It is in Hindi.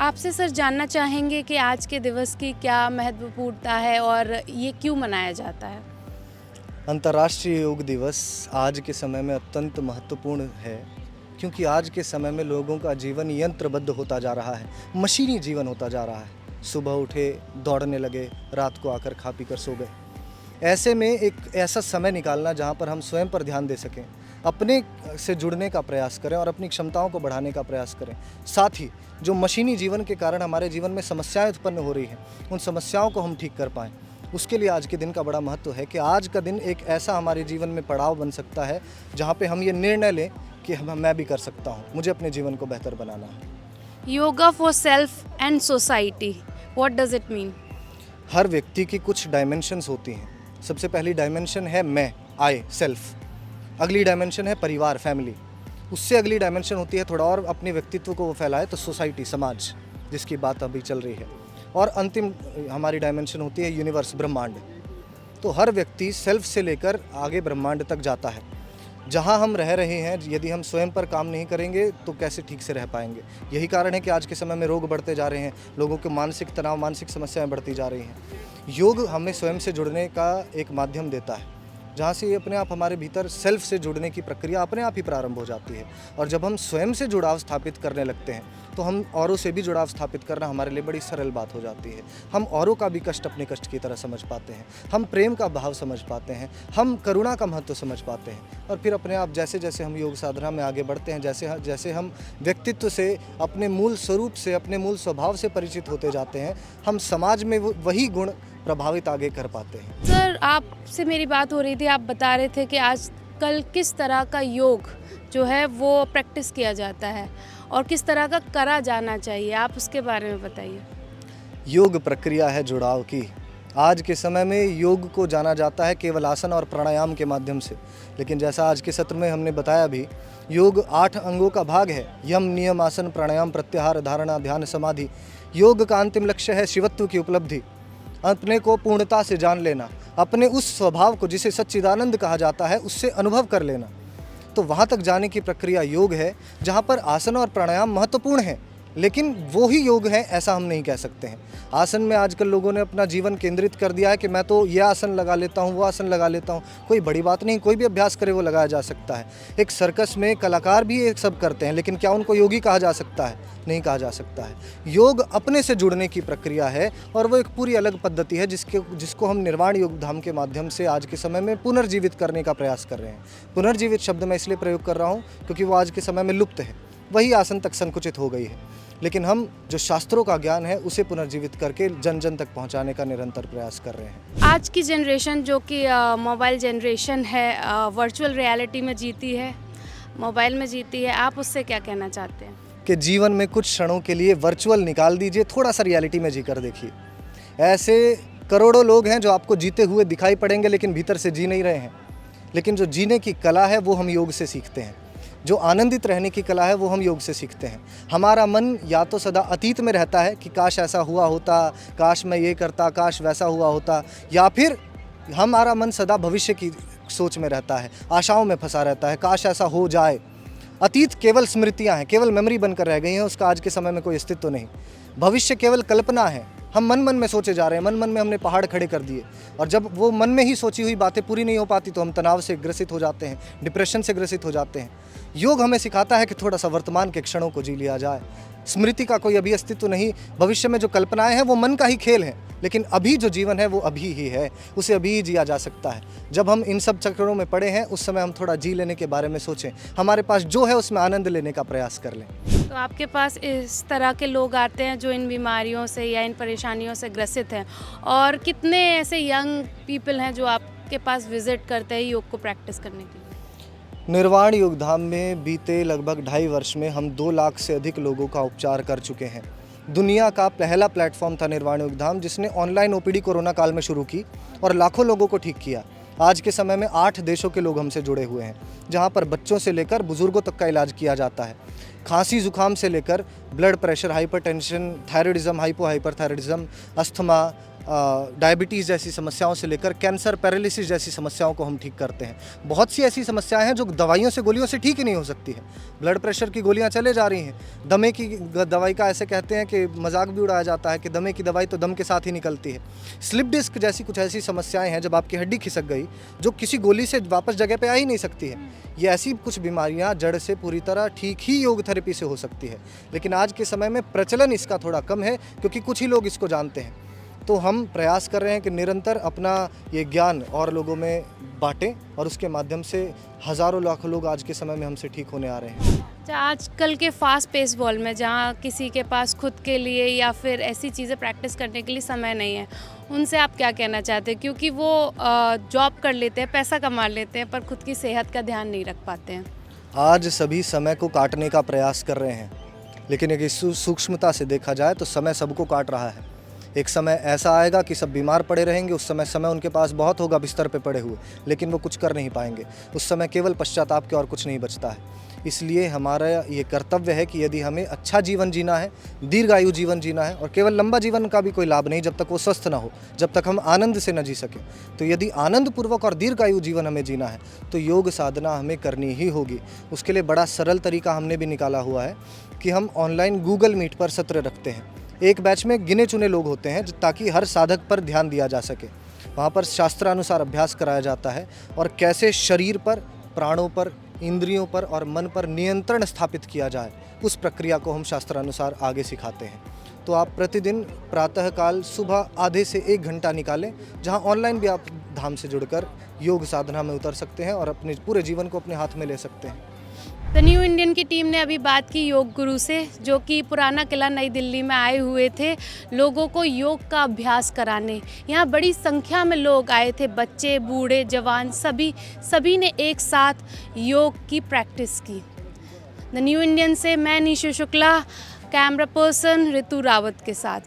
आपसे सर जानना चाहेंगे कि आज के दिवस की क्या महत्वपूर्णता है और ये क्यों मनाया जाता है? अंतर्राष्ट्रीय योग दिवस आज के समय में अत्यंत महत्वपूर्ण है, क्योंकि आज के समय में लोगों का जीवन यंत्रबद्ध होता जा रहा है, मशीनी जीवन होता जा रहा है। सुबह उठे, दौड़ने लगे, रात को आकर खा पी कर सो गए। ऐसे में एक ऐसा समय निकालना जहाँ पर हम स्वयं पर ध्यान दे सकें, अपने से जुड़ने का प्रयास करें और अपनी क्षमताओं को बढ़ाने का प्रयास करें। साथ ही जो मशीनी जीवन के कारण हमारे जीवन में समस्याएं उत्पन्न हो रही हैं, उन समस्याओं को हम ठीक कर पाएँ। उसके लिए आज के दिन का बड़ा महत्व है कि आज का दिन एक ऐसा हमारे जीवन में पड़ाव बन सकता है जहाँ पे हम ये निर्णय लें कि मैं भी कर सकता हूँ, मुझे अपने जीवन को बेहतर बनाना है। Yoga for self and society, what does it mean? हर व्यक्ति की कुछ डायमेंशंस होती हैं। सबसे पहली डायमेंशन है मैं, आई, सेल्फ। अगली डायमेंशन है परिवार, फैमिली। उससे अगली डायमेंशन होती है थोड़ा और अपने व्यक्तित्व को वो फैलाए तो सोसाइटी, समाज, जिसकी बात अभी चल रही है। और अंतिम हमारी डायमेंशन होती है यूनिवर्स, ब्रह्मांड। तो हर व्यक्ति सेल्फ से लेकर आगे ब्रह्मांड तक जाता है। जहाँ हम रह रहे हैं, यदि हम स्वयं पर काम नहीं करेंगे तो कैसे ठीक से रह पाएंगे। यही कारण है कि आज के समय में रोग बढ़ते जा रहे हैं, लोगों के मानसिक तनाव, मानसिक समस्याएं बढ़ती जा रही हैं। योग हमें स्वयं से जुड़ने का एक माध्यम देता है, जहाँ से ये अपने आप हमारे भीतर सेल्फ से जुड़ने की प्रक्रिया अपने आप ही प्रारंभ हो जाती है। और जब हम स्वयं से जुड़ाव स्थापित करने लगते हैं तो हम औरों से भी जुड़ाव स्थापित करना हमारे लिए बड़ी सरल बात हो जाती है। हम औरों का भी कष्ट अपने कष्ट की तरह समझ पाते हैं, हम प्रेम का भाव समझ पाते हैं, हम करुणा का महत्व समझ पाते हैं। और फिर अपने आप जैसे जैसे हम योग साधना में आगे बढ़ते हैं, जैसे जैसे हम व्यक्तित्व से, अपने मूल स्वरूप से, अपने मूल स्वभाव से परिचित होते जाते हैं, हम समाज में वही गुण प्रभावित आगे कर पाते हैं। सर, आपसे मेरी बात हो रही थी, आप बता रहे थे कि आजकल किस तरह का योग जो है वो प्रैक्टिस किया जाता है और किस तरह का करा जाना चाहिए, आप उसके बारे में बताइए। योग प्रक्रिया है जुड़ाव की। आज के समय में योग को जाना जाता है केवल आसन और प्राणायाम के माध्यम से, लेकिन जैसा आज के सत्र में हमने बताया भी, योग 8 अंगों का भाग है। यम, नियम, आसन, प्राणायाम, प्रत्याहार, धारणा, ध्यान, समाधि। योग का अंतिम लक्ष्य है शिवत्व की उपलब्धि, अपने को पूर्णता से जान लेना, अपने उस स्वभाव को जिसे सच्चिदानंद कहा जाता है उससे अनुभव कर लेना। तो वहाँ तक जाने की प्रक्रिया योग है, जहाँ पर आसन और प्राणायाम महत्वपूर्ण है, लेकिन वो ही योग है ऐसा हम नहीं कह सकते हैं। आसन में आजकल लोगों ने अपना जीवन केंद्रित कर दिया है कि मैं तो ये आसन लगा लेता हूँ, वो आसन लगा लेता हूँ। कोई बड़ी बात नहीं, कोई भी अभ्यास करे वो लगाया जा सकता है। एक सर्कस में कलाकार भी ये सब करते हैं, लेकिन क्या उनको योगी कहा जा सकता है? नहीं कहा जा सकता है। योग अपने से जुड़ने की प्रक्रिया है और वो एक पूरी अलग पद्धति है जिसको हम निर्वाण योग धाम के माध्यम से आज के समय में पुनर्जीवित करने का प्रयास कर रहे हैं। पुनर्जीवित शब्द मैं इसलिए प्रयोग कर रहा हूँ क्योंकि वो आज के समय में लुप्त है, वही आसन तक संकुचित हो गई है। लेकिन हम जो शास्त्रों का ज्ञान है उसे पुनर्जीवित करके जन जन तक पहुंचाने का निरंतर प्रयास कर रहे हैं। आज की जनरेशन जो कि मोबाइल जनरेशन है, वर्चुअल रियलिटी में जीती है, मोबाइल में जीती है, आप उससे क्या कहना चाहते हैं? कि जीवन में कुछ क्षणों के लिए वर्चुअल निकाल दीजिए, थोड़ा सा रियलिटी में जीकर देखिए। ऐसे करोड़ों लोग हैं जो आपको जीते हुए दिखाई पड़ेंगे लेकिन भीतर से जी नहीं रहे हैं। लेकिन जो जीने की कला है वो हम योग से सीखते हैं, जो आनंदित रहने की कला है वो हम योग से सीखते हैं। हमारा मन या तो सदा अतीत में रहता है कि काश ऐसा हुआ होता, काश मैं ये करता, काश वैसा हुआ होता, या फिर हमारा मन सदा भविष्य की सोच में रहता है, आशाओं में फंसा रहता है, काश ऐसा हो जाए। अतीत केवल स्मृतियां हैं, केवल मेमोरी बनकर रह गई हैं, उसका आज के समय में कोई अस्तित्व नहीं। भविष्य केवल कल्पना है, हम मन मन में सोचे जा रहे हैं, मन मन में हमने पहाड़ खड़े कर दिए। और जब वो मन में ही सोची हुई बातें पूरी नहीं हो पाती तो हम तनाव से ग्रसित हो जाते हैं, डिप्रेशन से ग्रसित हो जाते हैं। योग हमें सिखाता है कि थोड़ा सा वर्तमान के क्षणों को जी लिया जाए। स्मृति का कोई अभी अस्तित्व नहीं, भविष्य में जो कल्पनाएं हैं वो मन का ही खेल है, लेकिन अभी जो जीवन है वो अभी ही है, उसे अभी ही जिया जा सकता है। जब हम इन सब चक्करों में पड़े हैं उस समय हम थोड़ा जी लेने के बारे में सोचें, हमारे पास जो है उसमें आनंद लेने का प्रयास कर लें। तो आपके पास इस तरह के लोग आते हैं जो इन बीमारियों से या इन परेशानियों से ग्रसित हैं, और कितने ऐसे यंग पीपल हैं जो आपके पास विजिट करते हैं योग को प्रैक्टिस करने के लिए? निर्वाण योग धाम में बीते लगभग 2.5 वर्ष में हम 2 लाख से अधिक लोगों का उपचार कर चुके हैं। दुनिया का पहला प्लेटफॉर्म था निर्वाण योग धाम, जिसने ऑनलाइन ओपीडी कोरोना काल में शुरू की और लाखों लोगों को ठीक किया। आज के समय में 8 देशों के लोग हमसे जुड़े हुए हैं, जहां पर बच्चों से लेकर बुजुर्गों तक का इलाज किया जाता है। खांसी जुकाम से लेकर blood pressure, hypertension, thyroidism, hypothyroidism, asthma, diabetes जैसी समस्याओं से लेकर कैंसर, पैरालिसिस जैसी समस्याओं को हम ठीक करते हैं। बहुत सी ऐसी समस्याएं हैं जो दवाइयों से, गोलियों से ठीक ही नहीं हो सकती है। ब्लड प्रेशर की गोलियां चले जा रही हैं, दमे की दवाई का ऐसे कहते हैं कि मजाक भी उड़ाया जाता है कि दमे की दवाई तो दम के साथ ही निकलती है। स्लिप डिस्क जैसी कुछ ऐसी समस्याएं हैं, जब आपकी हड्डी खिसक गई, जो किसी गोली से वापस जगह पे आ ही नहीं सकती है। ये ऐसी कुछ बीमारियां जड़ से पूरी तरह ठीक ही योग थेरेपी से हो सकती है, लेकिन आज के समय में प्रचलन इसका थोड़ा कम है क्योंकि कुछ ही लोग इसको जानते हैं। तो हम प्रयास कर रहे हैं कि निरंतर अपना ये ज्ञान और लोगों में बांटें और उसके माध्यम से हज़ारों लाखों लोग आज के समय में हमसे ठीक होने आ रहे हैं। अच्छा, आजकल के फास्ट पेस वर्ल्ड में जहाँ किसी के पास खुद के लिए या फिर ऐसी चीज़ें प्रैक्टिस करने के लिए समय नहीं है, उनसे आप क्या कहना चाहते हैं? क्योंकि वो जॉब कर लेते हैं, पैसा कमा लेते हैं, पर खुद की सेहत का ध्यान नहीं रख पाते हैं। आज सभी समय को काटने का प्रयास कर रहे हैं, लेकिन एक सूक्ष्मता से देखा जाए तो समय सबको काट रहा है। एक समय ऐसा आएगा कि सब बीमार पड़े रहेंगे, उस समय उनके पास बहुत होगा बिस्तर पे पड़े हुए, लेकिन वो कुछ कर नहीं पाएंगे। उस समय केवल पश्चाताप के और कुछ नहीं बचता है। इसलिए हमारा ये कर्तव्य है कि यदि हमें अच्छा जीवन जीना है, दीर्घायु जीवन जीना है, और केवल लंबा जीवन का भी कोई लाभ नहीं जब तक वो स्वस्थ ना हो, जब तक हम आनंद से न जी सकें। तो यदि आनंदपूर्वक और दीर्घायु जीवन हमें जीना है तो योग साधना हमें करनी ही होगी। उसके लिए बड़ा सरल तरीका हमने भी निकाला हुआ है कि हम ऑनलाइन गूगल मीट पर सत्र रखते हैं। एक बैच में गिने चुने लोग होते हैं ताकि हर साधक पर ध्यान दिया जा सके। वहाँ पर शास्त्रानुसार अभ्यास कराया जाता है और कैसे शरीर पर, प्राणों पर, इंद्रियों पर और मन पर नियंत्रण स्थापित किया जाए, उस प्रक्रिया को हम शास्त्रानुसार आगे सिखाते हैं। तो आप प्रतिदिन प्रातःकाल सुबह आधे से 1 घंटा निकालें, जहाँ ऑनलाइन भी आप धाम से जुड़कर योग साधना में उतर सकते हैं और अपने पूरे जीवन को अपने हाथ में ले सकते हैं। द न्यू इंडियन की टीम ने अभी बात की योग गुरु से, जो कि पुराना किला नई दिल्ली में आए हुए थे लोगों को योग का अभ्यास कराने। यहाँ बड़ी संख्या में लोग आए थे, बच्चे, बूढ़े, जवान, सभी ने एक साथ योग की प्रैक्टिस की। द न्यू इंडियन से मैं निशु शुक्ला, कैमरा पर्सन ऋतु रावत के साथ।